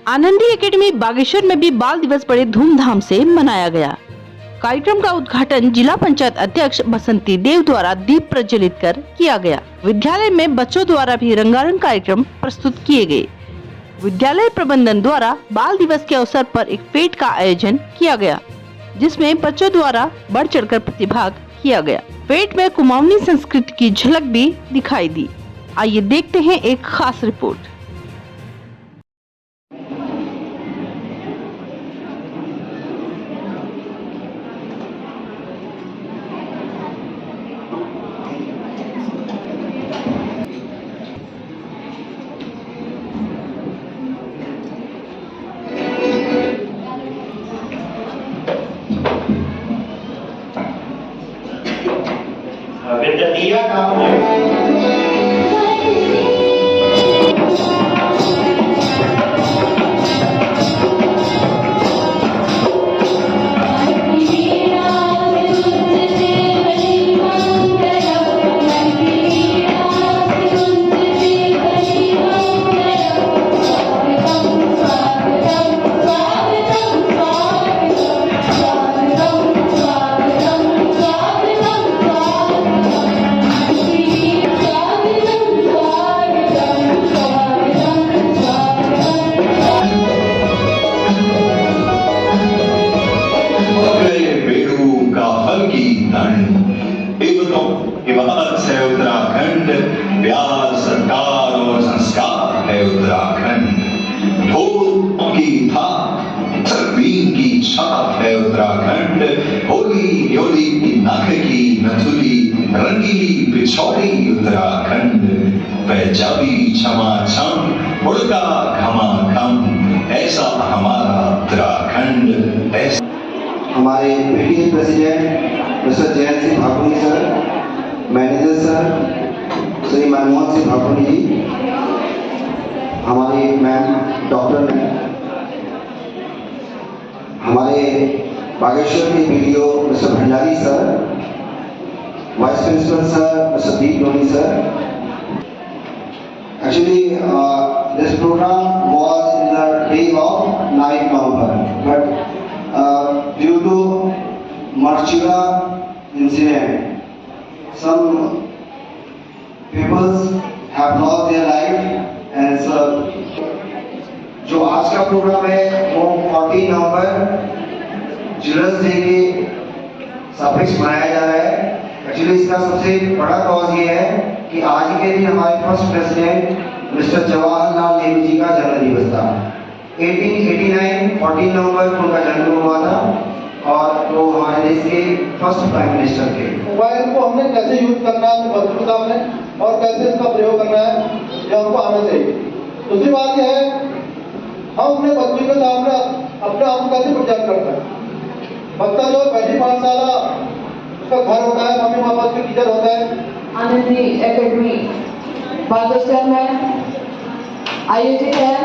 Anandi academy Bageshwar में भी बाल दिवस बड़े धूमधाम से मनाया गया। कार्यक्रम का उद्घाटन जिला पंचायत अध्यक्ष बसंती देव द्वारा दीप प्रज्वलित कर किया गया। विद्यालय में बच्चों द्वारा भी रंगारंग कार्यक्रम प्रस्तुत किए गए। विद्यालय प्रबंधन द्वारा बाल दिवस के अवसर पर एक फेट का आयोजन किया गया, जिसमें बच्चों द्वारा बढ़ चढ़कर प्रतिभाग किया गया। फेट में कुमाऊनी संस्कृति की झलक भी दिखाई दी। आइए देखते हैं एक खास रिपोर्ट। विद्यालय का है उत्तराखंड, प्यार सरकार और संस्कार है उत्तराखंड। ढोल की थाप सरबीन की छाप है उत्तराखंड। होली होली की नख की नथुली रंगीली बिछौली उत्तराखंड। पंजाबी क्षमा छम उड़का घमा घम ऐसा हमारा उत्तराखंड। ऐसा हमारे PTA president mister Jayant Singh Bhakuni sir, manager sir Shri Manmohan Singh Bhakuni ji, हमारे मैम डॉक्टर, हमारे बागेश्वर के वीडियो mister Bhandari sir, vice principal sir mister Deep Loni sir. Actually, this program was in the day of 9 November, but due to Marchila incident, some people have lost their life, and so जो आज का programme है वो 14 नवंबर children's day के suffix मनाया जा रहा है। एक्चुअली इसका सबसे बड़ा कॉज ये है कि आज के दिन हमारे first president mister Jawaharlal Nehru ji का जन्म दिवस था। 1889 14 नवंबर को उनका जन्म हुआ था और वो हमारे देश के फर्स्ट प्राइम मिनिस्टर थे। मोबाइल को हमने कैसे यूज करना है अपने बच्चों के सामने और कैसे इसका प्रयोग करना है ये हमको आना चाहिए। दूसरी बात यह है हम अपने बच्चों के सामने अपने आप को कैसे प्रोजेक्ट करते हैं। बच्चा जो पहली पाठशाला उसका घर होता है, मम्मी पापा उसके टीचर होता है। आनंदी एकेडमी बागेश्वर में आयोजित है,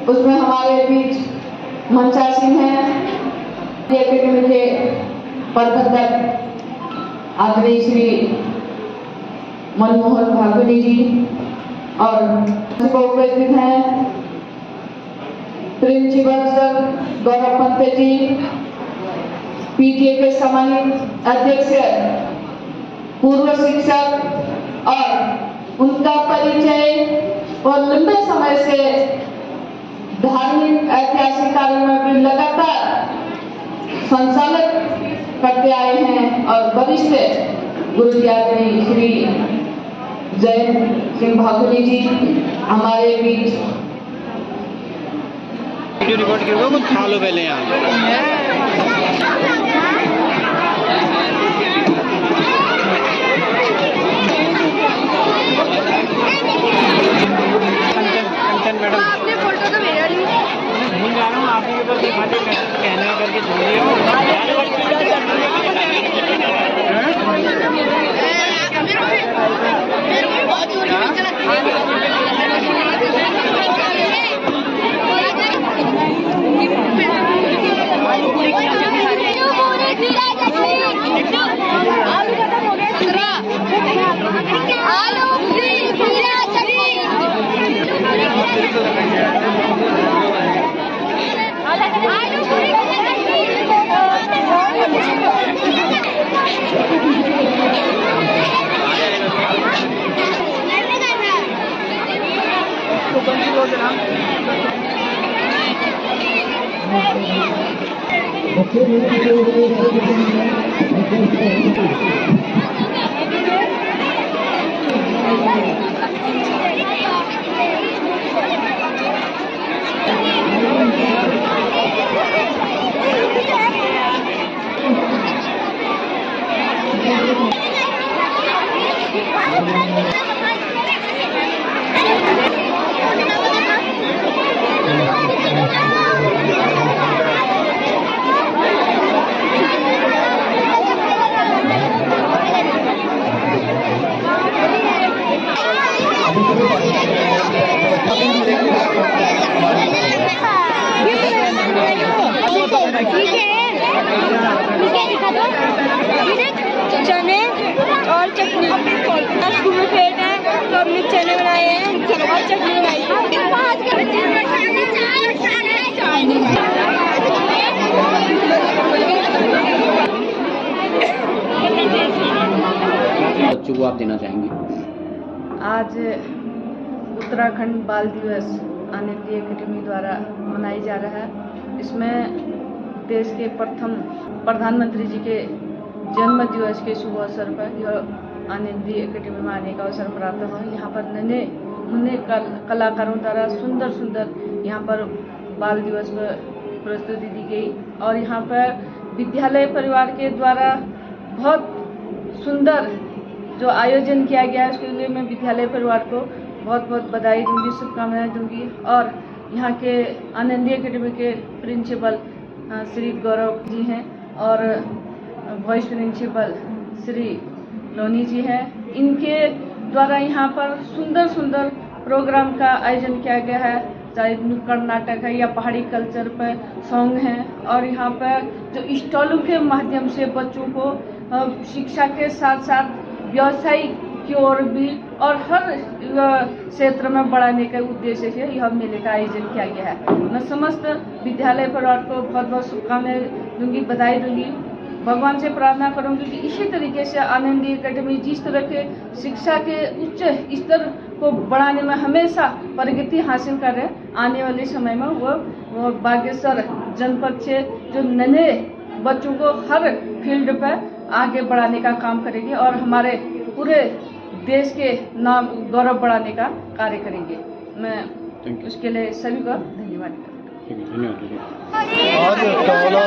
उसमें हमारे बीच मनसा सिंह है, एकेडमी के प्रबंधक आदरणीय श्री मनमोहन भाकुनी जी और उपस्थित हैं प्रिंसिपल सर गौरव पंत जी, पीटीए के सम्मानित अध्यक्ष पूर्व शिक्षक और उनका परिचय और लंबे समय से धार्मिक ऐतिहासिक कार्यों में भी लगातार संचालक करते आए हैं और वरिष्ठ गुरु आदरणीय श्री जयंत सिंह भाकुनी जी हमारे बीच वीडियो रिकॉर्ड करोगे कुछ खा लो पहले यहाँ। मैडम आपने फोटो तो मेरा नहीं भूल जा रहा हूँ, आप ही के पास दिखाते कहना करके छोड़िए। आलू चने और चटनी स्कूल में फेट है तो हमने चने बनाए हैं और चटनी बनाई बच्चों को आप देना चाहेंगे? आज उत्तराखंड बाल दिवस आनंदी एकेडमी द्वारा मनाई जा रहा है। इसमें देश के प्रथम प्रधानमंत्री जी के जन्म दिवस के शुभ अवसर पर यह आनंदी एकेडमी में आने का अवसर प्राप्त हुआ। यहाँ पर नन्हे मुन्ने कलाकारों द्वारा सुंदर सुंदर यहाँ पर बाल दिवस पर प्रस्तुति दी गई और यहाँ पर विद्यालय परिवार के द्वारा बहुत सुंदर जो आयोजन किया गया है उसके लिए मैं विद्यालय परिवार को बहुत बहुत बधाई दूंगी, शुभकामनाएं दूंगी। और यहाँ के आनंदी एकेडमी के प्रिंसिपल श्री गौरव जी हैं और वाइस प्रिंसिपल श्री लोनी जी हैं। इनके द्वारा यहाँ पर सुंदर सुंदर प्रोग्राम का आयोजन किया गया है, चाहे नुक्कड़ नाटक है या पहाड़ी कल्चर पर सॉन्ग हैं। और यहाँ पर जो स्टॉलों के माध्यम से बच्चों को शिक्षा के साथ साथ व्यवसाय की ओर भी और हर क्षेत्र में बढ़ाने के उद्देश्य से यह मेले का आयोजन किया गया है। मैं समस्त विद्यालय परिवार को बहुत बहुत शुभकामनाएं दूंगी, बधाई दूंगी। भगवान से प्रार्थना करूंगी कि इसी तरीके से आनंदी एकेडमी जिस तरह के शिक्षा के उच्च स्तर को बढ़ाने में हमेशा प्रगति हासिल कर रहे हैं, आने वाले समय में वो बागेश्वर जनपद से जो नन्हे बच्चों को हर फील्ड पर आगे बढ़ाने का काम करेंगे और हमारे पूरे देश के नाम गौरव बढ़ाने का कार्य करेंगे। मैं उसके लिए सभी का धन्यवाद करती हूँ। आज 14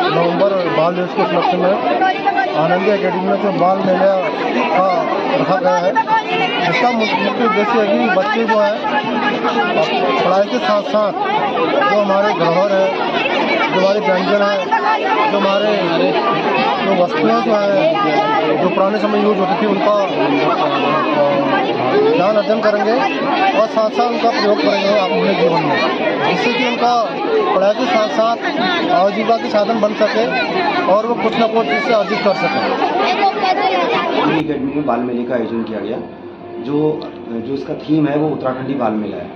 नवंबर बाल दिवस के उपलक्ष्य में आनंदी एकेडमी में जो बाल मेला का रखा गया है, इसका मुख्य उद्देश्य है कि बच्चे जो है पढ़ाई के साथ साथ जो हमारे धरोहर है, जो हमारे व्यंजन है, जो हमारे जो वस्तुएं जो है जो पुराने समय यूज होती थी उनका ज्ञान अर्जन करेंगे और साथ साथ उनका प्रयोग करेंगे अपने जीवन में, जिससे कि उनका पढ़ाई के साथ साथ आजीविका के साधन बन सके और वो कुछ न कुछ इससे अर्जित कर सकें। एकेडमी में बाल मेले का आयोजन किया गया। जो इसका थीम है वो उत्तराखंडी बाल मेला है।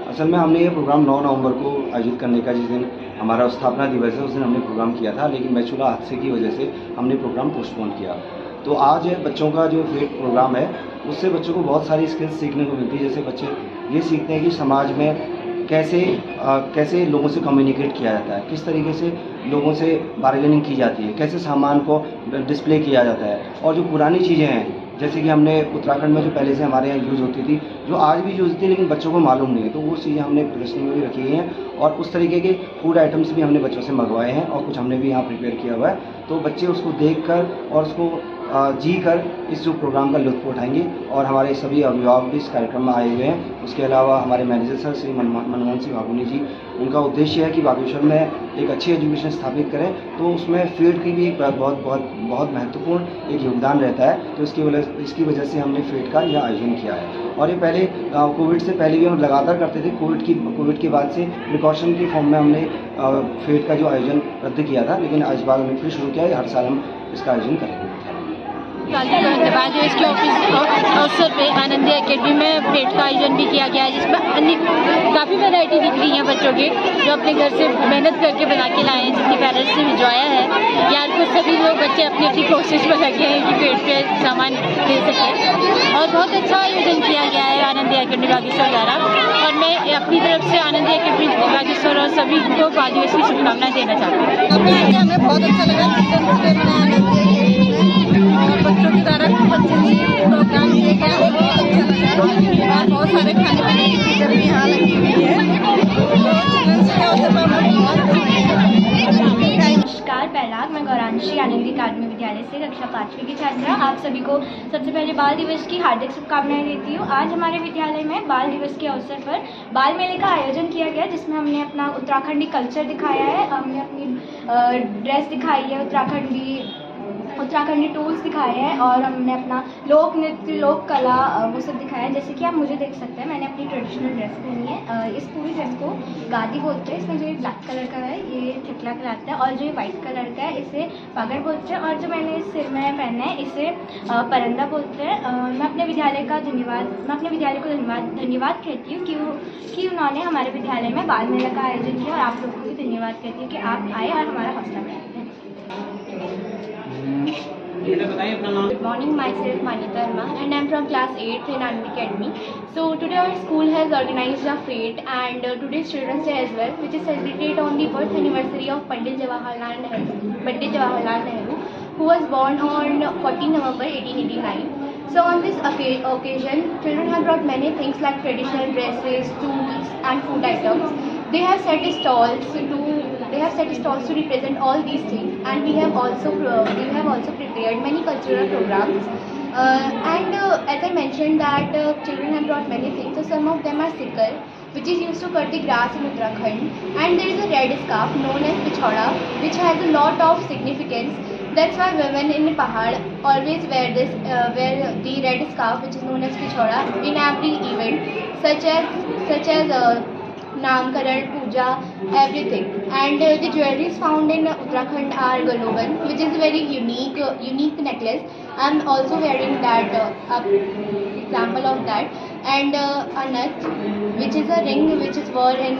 असल में हमने ये प्रोग्राम 9 नवंबर को आयोजित करने का, जिस दिन हमारा स्थापना दिवस है उस दिन हमने प्रोग्राम किया था, लेकिन बैचुलर हादसे की वजह से हमने प्रोग्राम पोस्टपोन किया। तो आज बच्चों का जो फेट प्रोग्राम है उससे बच्चों को बहुत सारी स्किल्स सीखने को मिलती है। जैसे बच्चे ये सीखते हैं कि समाज में कैसे लोगों से कम्युनिकेट किया जाता है, किस तरीके से लोगों से बार्गेनिंग की जाती है, कैसे सामान को डिस्प्ले किया जाता है। और जो पुरानी चीज़ें हैं जैसे कि हमने उत्तराखंड में जो पहले से हमारे यहाँ यूज़ होती थी, जो आज भी यूज़ होती है लेकिन बच्चों को मालूम नहीं है, तो वो चीज़ें हमने प्रदर्शनी में भी रखी हुई हैं। और उस तरीके के फूड आइटम्स भी हमने बच्चों से मंगवाए हैं और कुछ हमने भी यहाँ प्रिपेयर किया हुआ है। तो बच्चे उसको देखकर और उसको जी कर इस जो प्रोग्राम का लुत्फ़ उठाएंगे। और हमारे सभी अभिभावक भी इस कार्यक्रम में आए हुए हैं। उसके अलावा हमारे मैनेजर सर श्री मनमोहन सिंह भागुनी जी, उनका उद्देश्य है कि बागेश्वर में एक अच्छी एजुकेशन स्थापित करें, तो उसमें फील्ड की भी एक बहुत महत्वपूर्ण एक योगदान रहता है। तो इसकी वजह से हमने फील्ड का यह आयोजन किया है। और ये पहले कोविड से पहले भी हम लगातार करते थे। कोविड के बाद से प्रिकॉशन के फॉर्म में हमने फील्ड का जो आयोजन रद्द किया था, लेकिन इस बार हमने फिर शुरू किया है। हर साल हम इसका आयोजन करेंगे। बाल दिवस के अवसर पे आनंदी एकेडमी में परेड का आयोजन भी किया गया है, जिसमें काफ़ी वैरायटी दिख रही है बच्चों की जो अपने घर से मेहनत करके बना के लाए हैं, जिनके पेरेंट्स ने भिजवाया है। यार कुछ सभी लोग बच्चे अपनी अपनी कोशिश में लगे हैं कि पेड़ पे सामान दे सकें और बहुत अच्छा आयोजन किया गया है आनंदी एकेडमी बागेश्वर द्वारा। और मैं अपनी तरफ से आनंदी एकेडमी बागेश्वर और सभी को बाल दिवस की शुभकामनाएं देना चाहती हूँ। हमें बहुत अच्छा लगा और बच्चों की द्वारा प्रोग्राम किए गए और बहुत अच्छा लगा और बहुत सारे खाने पीने की चीज़ें भी यहाँ लगी हुई है। नमस्कार, पहला मैं गौरांशी आनंदी अकादमी विद्यालय से कक्षा 5वीं की छात्रा आप सभी को सबसे पहले बाल दिवस की हार्दिक शुभकामनाएं देती हूँ। आज हमारे विद्यालय में बाल दिवस के अवसर पर बाल मेले का आयोजन किया गया, जिसमें हमने अपना उत्तराखंडी कल्चर दिखाया है, हमने अपनी ड्रेस दिखाई है, उत्तराखंडी टूल्स दिखाए हैं और हमने अपना लोक नृत्य लोक कला वो सब दिखाया है। जैसे कि आप मुझे देख सकते हैं, मैंने अपनी ट्रेडिशनल ड्रेस पहनी है। इस पूरी ड्रेस को गादी बोलते हैं। इसमें जो ये ब्लैक कलर का है ये थिकला कहलाता है और जो ये वाइट कलर का है इसे पागड़ बोलते हैं और जो मैंने इस सिर में पहना है इसे परंदा बोलते हैं। मैं अपने विद्यालय को धन्यवाद कहती हूँ कि उन्होंने हमारे विद्यालय में बाल मेला का आयोजन किया और आप लोगों को भी धन्यवाद कहती हूँ कि आप आए और हमारा हौसला बढ़ाए। Good morning, myself Manita Verma and I am from class 8th in Anand Academy. So today our school has organized a fete and today's Children's Day as well, which is celebrated on the birth anniversary of Pandit Jawaharlal Nehru, who was born on 14 November 1889. So on this occasion, children have brought many things like traditional dresses, tools and food items. They have set stalls to represent all these things, and we have also prepared many cultural programs. As I mentioned that children have brought many things. So some of them are sickle, which is used to cut the grass in Uttarakhand, and there is a red scarf known as pichhoda, which has a lot of significance. That's why women in Pahad always wear the red scarf, which is known as pichhoda, in every event, such as Namkaran, Puja, everything. And the jewelries found in Uttarakhand are Galoban, which is a very unique necklace. I'm also wearing that example of that. And Anat, which is a ring which is worn in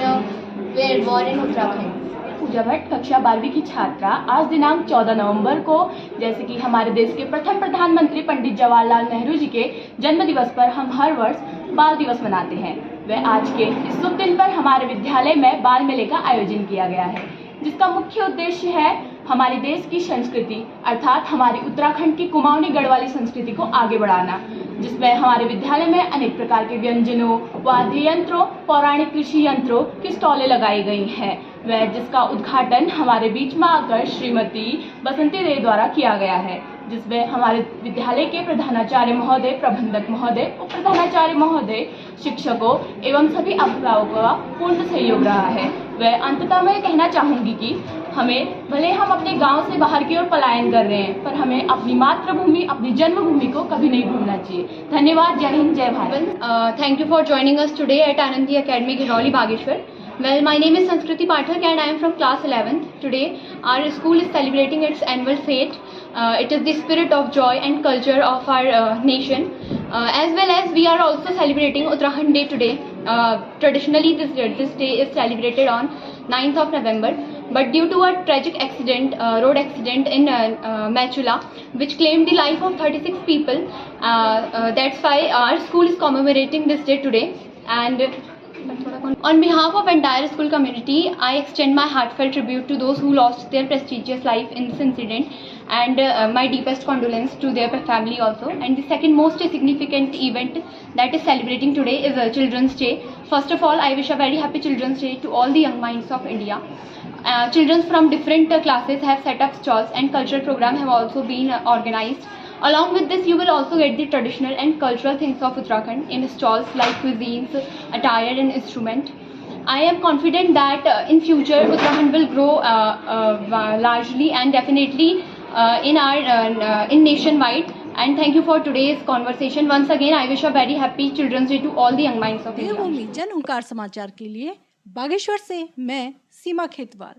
Uttarakhand. Pooja Bhatt कक्षा 12वीं की छात्रा। आज दिनांक 14 नवंबर को जैसे कि हमारे देश के प्रथम प्रधानमंत्री पंडित जवाहरलाल नेहरू जी के जन्म दिवस पर हम हर वर्ष बाल दिवस मनाते हैं। वह आज के इस शुभ दिन पर हमारे विद्यालय में बाल मेले का आयोजन किया गया है, जिसका मुख्य उद्देश्य है हमारे देश की संस्कृति अर्थात हमारी उत्तराखंड की कुमाऊनी गढ़वाली संस्कृति को आगे बढ़ाना, जिसमें हमारे विद्यालय में अनेक प्रकार के व्यंजनों, वाद्य यंत्रों, पौराणिक कृषि यंत्रों की स्टॉलें लगाई गई हैं, वह जिसका उद्घाटन हमारे बीच में आकर श्रीमती बसंती देव द्वारा किया गया है, जिसमें हमारे विद्यालय के प्रधानाचार्य महोदय, प्रबंधक महोदय, उप प्रधानाचार्य महोदय, शिक्षकों एवं सभी अभिभावकों का पूर्ण सहयोग रहा है। वह अंततः मैं कहना चाहूँगी कि हमें भले हम अपने गांव से बाहर की ओर पलायन कर रहे हैं, पर हमें अपनी मातृभूमि, अपनी जन्मभूमि को कभी नहीं भूलना चाहिए। धन्यवाद। जय हिंद, जय Bharat. Thank you for joining us today at Anandi Academy, Girauli, Bageshwar. Well, my name is Sanskriti Pathak and I am from class 11th. Today, our school is celebrating its annual fete. It is the spirit of joy and culture of our nation. As well as we are also celebrating Uttarakhand Day today. Traditionally, this day is celebrated on 9th of November. But due to a tragic road accident in Machula, which claimed the life of 36 people, that's why our school is commemorating this day today. And on behalf of entire school community, I extend my heartfelt tribute to those who lost their prestigious life in this incident, and my deepest condolence to their family also. And the second most significant event that is celebrating today is Children's Day. First of all, I wish a very happy Children's Day to all the young minds of India. Children from different classes have set up stalls and cultural programs have also been organized. Along with this, you will also get the traditional and cultural things of Uttarakhand in stalls like cuisines, attire and instrument. I am confident that in future Uttarakhand will grow largely and definitely in nationwide. And thank you for today's conversation. Once again, I wish a very happy Children's Day to all the young minds of India. देवभूमि जन हुंकार समाचार के लिए बागेश्वर से मैं सीमा खेतवाल।